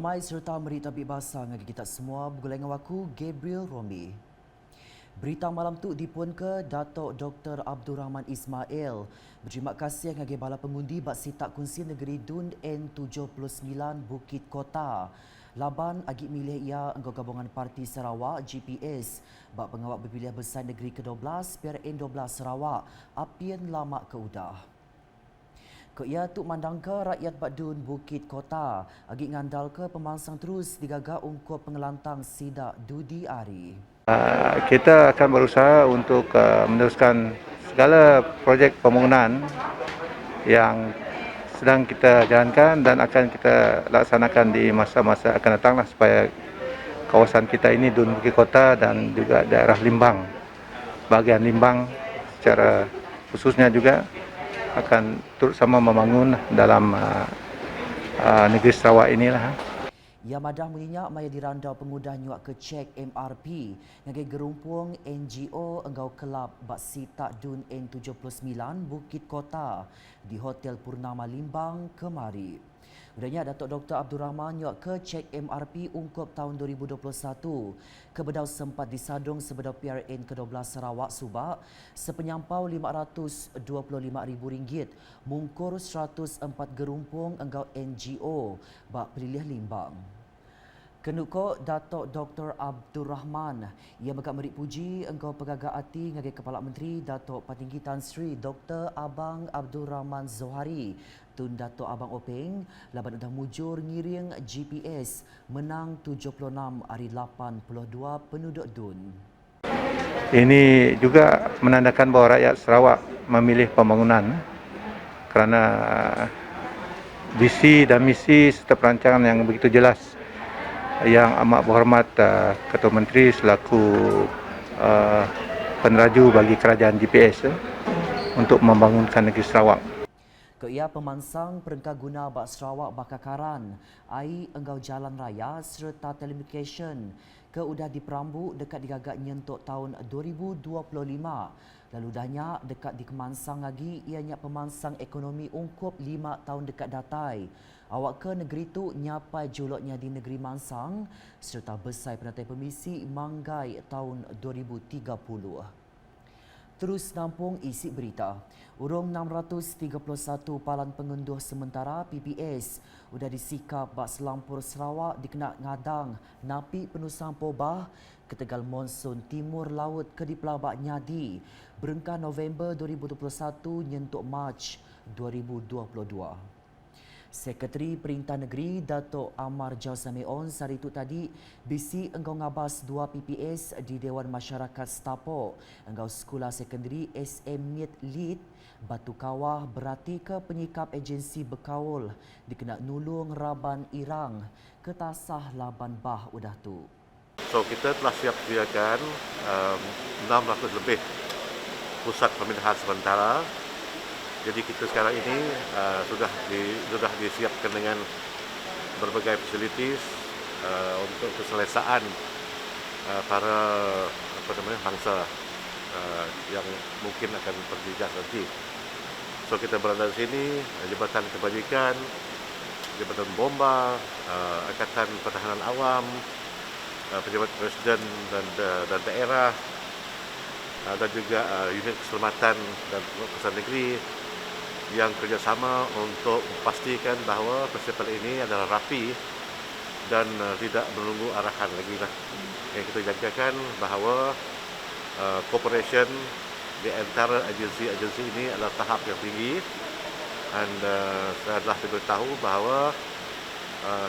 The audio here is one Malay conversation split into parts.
Damai serta merita bebasa ngagi kita semua bergulai dengan waku Gabriel Rombi. Berita malam tu dipun ke Datuk Dr. Abdul Rahman Ismail. Berterima kasih ngagi bala pengundi bak sitak kunci negeri Dun N79 Bukit Kota. Laban agi milih ia engkau gabungan Parti Sarawak GPS bak pengawal berpilihan besar negeri ke-12 PRN12 Sarawak apian lama ke udah. Ia tu mandang ke rakyat Badun Bukit Kota. Agi ngandal ke pemansang terus digagak ungkup pengelantang sidak Dudi Ari. Kita akan berusaha untuk meneruskan segala projek pembangunan yang sedang kita jalankan dan akan kita laksanakan di masa-masa akan datanglah supaya kawasan kita ini Dun Bukit Kota dan juga daerah Limbang, bahagian Limbang secara khususnya juga akan turut sama membangun dalam negeri Sarawak inilah. Ia madah menginyak maya dirandau pengudah nyuak ke cek MRP ngagai gerumpung NGO enggau kelab bak sitak Dun N79 Bukit Kota di Hotel Purnama Limbang kemari. Udahnya Datuk Dr. Abdul Rahman nyuak ke cek MRP ungkup tahun 2021. Kebedau sempat disadung sebedau PRN ke-12 Sarawak Subak sepenyampau RM525,000 mungkur 104 gerumpung enggau NGO bak pelilih Limbang. Kenuko Datuk Dr. Abdul Rahman, ia megak merik puji engkau pegagak hati ngagai Kepala Menteri Datuk Patinggi Tan Sri Dr. Abang Abdul Rahman Zohari, Tun Datuk Abang Openg, laban udah mujur ngiring GPS menang 76 hari 82 penduduk Dun. Ini juga menandakan bahawa rakyat Sarawak memilih pembangunan kerana visi dan misi serta perancangan yang begitu jelas yang amat berhormat Ketua Menteri selaku peneraju bagi kerajaan GPS untuk membangunkan negeri Sarawak. Ia pemansang perengkah guna bak Sarawak Bakakaran, air enggau jalan raya serta telekomunikasi udah diperambuk dekat digagak nyentuk tahun 2025. Lalu dahnya dekat di Kemansang lagi ianya pemansang ekonomi ungkup 5 tahun dekat datai. Awak ke negeri tu nyapai juluknya di negeri Mansang serta besar penatai pemisi Manggai tahun 2030. Terus nampung isi berita. Urung 631 palan pengunduh sementara PPS sudah disikap bak selampur Sarawak dikena ngadang napi penusang pobah ketegal monsun timur laut ke di pelabak Nyadi berengkah November 2021 nyentuk Mac 2022. Sekretari Perintah Negeri Datuk Amar Jausameon hari itu tadi bisi engkau ngabas 2 PPS di Dewan Masyarakat Stapok engkau sekolah sekondari SM Mit Lead Batu Kawah berarti ke penyikap agensi berkaul dikena nulung Raban Irang ke tasah Laban Bah udah tu. So kita telah siap sediakan 600 lebih pusat pemindahan sementara. Jadi kita sekarang ini sudah disiapkan dengan berbagai facilities untuk keselesaan para bangsa yang mungkin akan berjejak nanti. So kita berada di sini, Jabatan Kebajikan, Jabatan Bomba, Angkatan Pertahanan Awam, Pejabat Presiden dan daerah, dan juga unit keselamatan dan keselamatan negeri yang kerjasama untuk memastikan bahawa festival ini adalah rapi dan tidak menunggu arahan lagi lah. Yang kita jangkakan bahawa cooperation di antara agensi-agensi ini adalah tahap yang tinggi dan saya telah diberitahu bahawa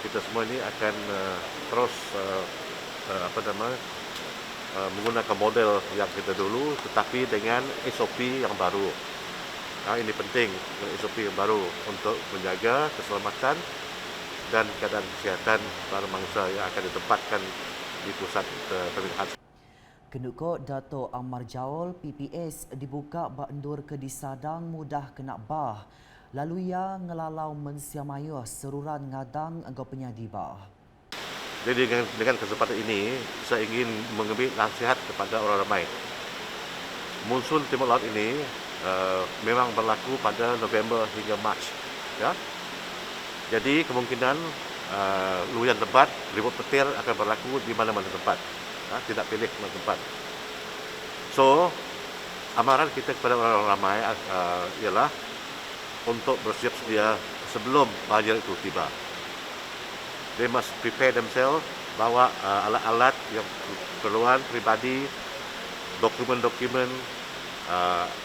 kita semua ini akan terus menggunakan model yang kita dulu tetapi dengan SOP yang baru. Ini penting, SOP yang baru untuk menjaga keselamatan dan keadaan kesihatan para bangsa yang akan ditempatkan di pusat pemindahan. Kenuko Dato' Amar Jaol PPS dibuka bak endur ke disadang mudah kena bah. Lalu ia ngelalau mensiamayuh seruran ngadang engkau penyadi bah. Jadi dengan kesempatan ini, saya ingin mengambil nasihat kepada orang ramai. Monsun Timur Laut ini memang berlaku pada November hingga Mac. Ya? Jadi kemungkinan luyan lebat, ribut petir akan berlaku di mana-mana tempat. Tidak pilih mana tempat. So, amaran kita kepada orang ramai ialah untuk bersiap sedia sebelum banjir itu tiba. They must prepare themselves, bawa alat-alat yang perluan peribadi, dokumen-dokumen,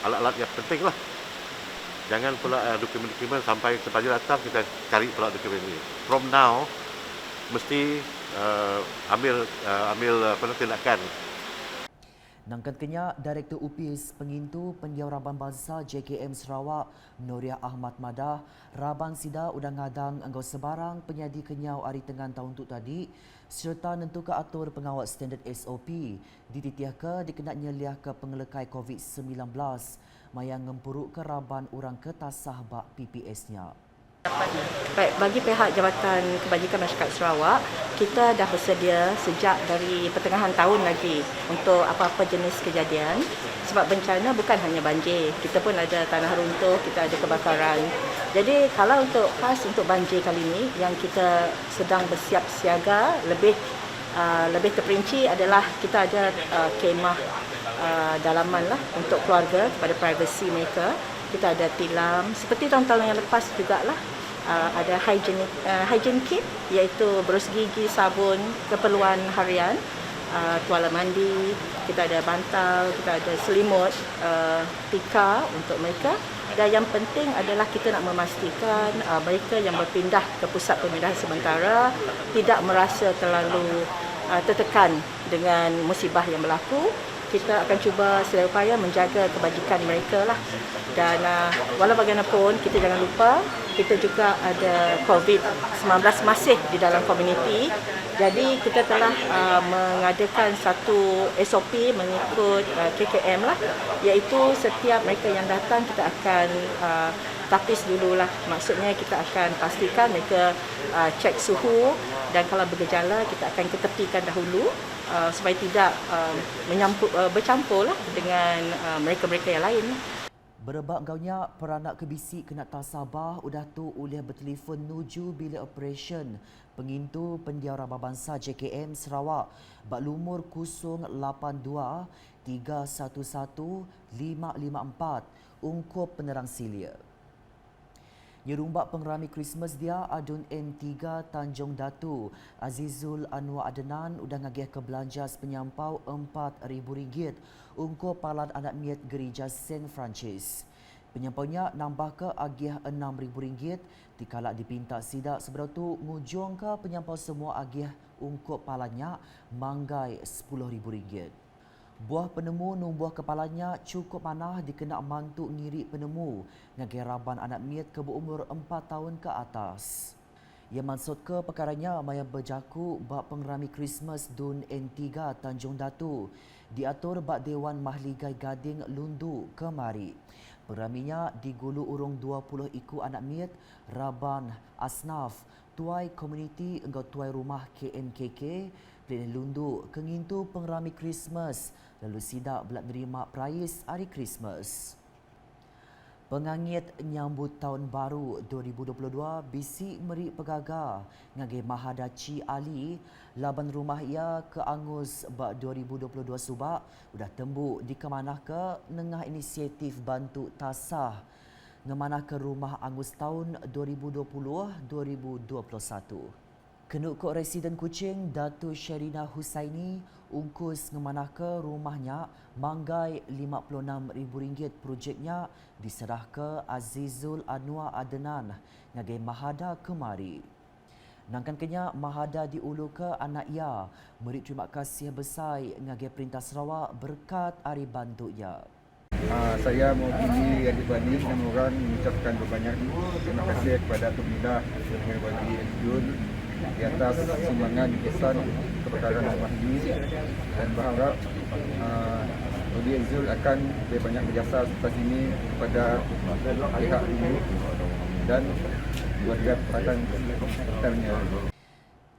alat-alat yang penting lah. Jangan pula dokumen-dokumen sampai banjir datang kita cari pula dokumen ini. From now, mesti ambil tindakan. Nangkan kenya Direktur UPIS Pengintu Pendiau Raban Bangsa JKM Sarawak Nuriah Ahmad Madah Raban Sida udang ngadang anggau sebarang penyadi kenyau hari tengah tahun tu tadi serta nentukan atur pengawal standard SOP dititiah ke dikenaknya liah ke pengelekai COVID-19 mayang ngempuruk ke Raban orang ke tasah bak PPS-nya. Baik, bagi pihak Jabatan Kebajikan Masyarakat Sarawak, kita dah bersedia sejak dari pertengahan tahun lagi untuk apa-apa jenis kejadian. Sebab bencana bukan hanya banjir, kita pun ada tanah runtuh, kita ada kebakaran. Jadi kalau untuk khas untuk banjir kali ini, yang kita sedang bersiap siaga lebih terperinci adalah kita ada kemah dalaman lah untuk keluarga kepada privasi mereka. Kita ada tilam seperti tahun-tahun yang lepas jugalah. Ada hygiene kit iaitu berus gigi, sabun, keperluan harian, tuala mandi, kita ada bantal, kita ada selimut, tikar untuk mereka. Dan yang penting adalah kita nak memastikan mereka yang berpindah ke pusat pemindahan sementara tidak merasa terlalu tertekan dengan musibah yang berlaku. Kita akan cuba sedaya upaya menjaga kebajikan mereka lah. Dan walau bagaimanapun, kita jangan lupa, kita juga ada COVID-19 masih di dalam komuniti. Jadi kita telah mengadakan satu SOP mengikut KKM lah, iaitu setiap mereka yang datang kita akan tapis dululah. Maksudnya kita akan pastikan mereka cek suhu dan kalau bergejala kita akan ketepikan dahulu supaya tidak bercampur lah dengan mereka-mereka yang lain. Berebak gaunya peranak kebisik kena tasabah udah tu oleh bertelefon nuju bilik operation Pengintu Pendiau Raban Bangsa JKM Sarawak bak lumur 082 311 554 ungkup penerang silia. Nyerumbak pengerami Christmas dia Adun N3 Tanjung Datu Azizul Anwar Adenan udah ngagih ke belanja penyampau RM4,000 ungkup palan anak miat gereja St. Francis. Penyampaunya nambah ke agih RM6,000 dikala dipinta sidak seberapa tu ngujung ke penyampau semua agih ungkup palannya manggai RM10,000. Buah penemu numbuh kepalanya cukup manah dikenak mantuk ngiri penemu ngagai Raban anak miat ke berumur 4 tahun ke atas. Ia maksud ke perkaranya maya berjaku bak pengerami Christmas Dun N3 Tanjung Datu diatur bak Dewan Mahligai Gading Lundu kemari. Pengeraminya digulu urung 20 iku anak miat Raban Asnaf Tuai Komuniti engkau Tuai Rumah KNKK Pelin Lundu kengintu pengerami Christmas lalu sidak belak nerima prize hari Christmas. Pengangit nyambut tahun baru 2022 bisik meri pegaga ngagai Mahadaci Ali laban rumah ia ke Angus bak 2022 subak udah tembuk dikemanah ke nengah inisiatif bantu tasah ngemanah ke rumah Angus tahun 2020-2021. Kenuk kok residen Kuching Datu Sherina Husaini ungkus ngemanah ke rumahnya manggai RM56,000 projeknya diserah ke Azizul Anwar Adenan ngagai Mahada kemari. Nangkan kenya Mahada diulu ke anak ia merit terima kasih besar ngagai Perintah Sarawak berkat hari bantunya. Saya mewakili adik-beradik dan orang mengucapkan berbanyak terima kasih kepada Tok Midah dengan Wali Jun di atas sumbangan kesan kebakaran rumah ini dan berharap Wali Zul akan lebih banyak berjasa atas ini kepada pihak ini dan warga perhatian sekitarnya.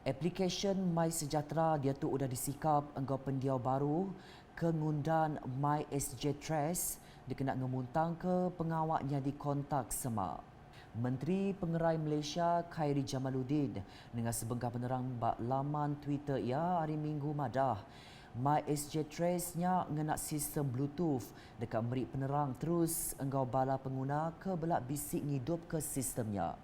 Aplikesen My Sejahtera dia tu sudah disikap engkau pendiau baru kengundan My SJ Trace dikenak ngemuntang ke pengawaknya di kontak semak. Menteri Pengerai Malaysia Khairi Jamaluddin dengan sebengkah penerang bak laman Twitter ia hari Minggu madah. MySJ Trace nya ngenak sistem Bluetooth dekat beri penerang terus engkau bala pengguna ke belak bisik ngidup ke sistemnya.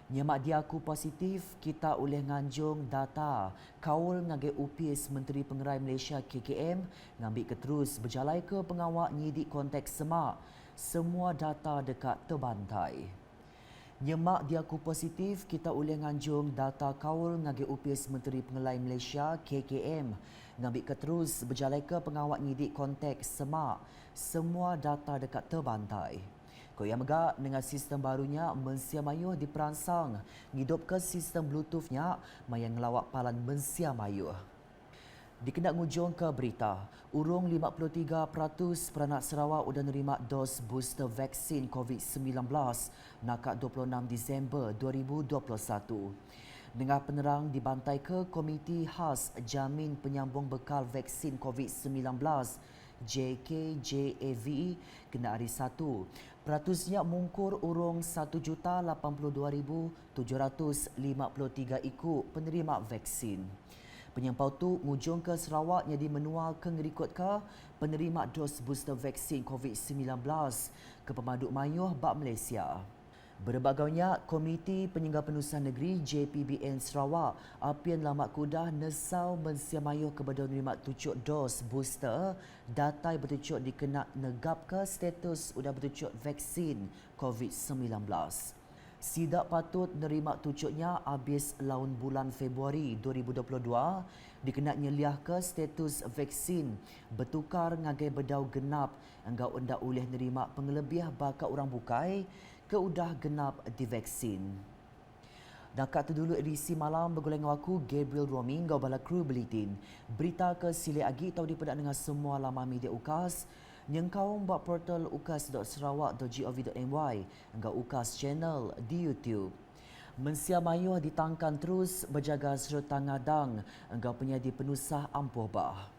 Nyemak dia aku positif, kita oleh nganjung data kaul ngagai UPS Menteri Pengerai Malaysia KKM ngambil ke terus berjalai ke pengawak nyidik konteks semak. Semua data dekat terbantai. Nyemak dia aku positif, kita oleh nganjung data kaul ngagai UPS Menteri Pengerai Malaysia KKM ngambil ke terus berjalai ke pengawak nyidik konteks semak. Semua data dekat terbantai. Koyak megak dengan sistem barunya Mensia Mayuh diperansang ngidup ke sistem Bluetoothnya mayang ngelawak palan Mensia Mayuh. Dikenak ngujung ke berita, urung 53% peranak Sarawak sudah nerima dos booster vaksin COVID-19 nakak 26 Disember 2021. Dengan penerang dibantai ke Komiti Khas Jamin Penyambung Bekal Vaksin COVID-19 JKJAVE kena hari 1. Peratusnya mungkur urung 1,82,753 ikut penerima vaksin. Penyempau tu ngujung ke Sarawak yang dimenua ke ngerikut ke penerima dos booster vaksin COVID-19 ke Pemaduk Mayuh bak Malaysia. Berbagainya, Komiti Penyangga Penurusan Negeri JPBN Sarawak apian lamat kudah nesau Mensia Mayuh kepada menerima tucuk dos booster datai bertucuk dikenak negap ke status sudah bertucuk vaksin COVID-19. Sidak patut nerima tucuknya habis laun bulan Februari 2022 dikenak nyeliah ke status vaksin bertukar ngagai bedau genap enggak undak oleh nerima pengelebih bakal orang bukai ke udah genap divaksin. Dekat tu dulu edisi malam bergulung aku Gabriel Romi ngau bala kru Bulletin. Berita ke sile agi tahu dipedak dengan semua laman media UKAS. Nyengkau buat portal ukas.sarawak.gov.my engkau UKAS channel di YouTube. Mensia Mayuh ditangkan terus berjaga serta ngadang engkau penyadi penusah ampuh bah.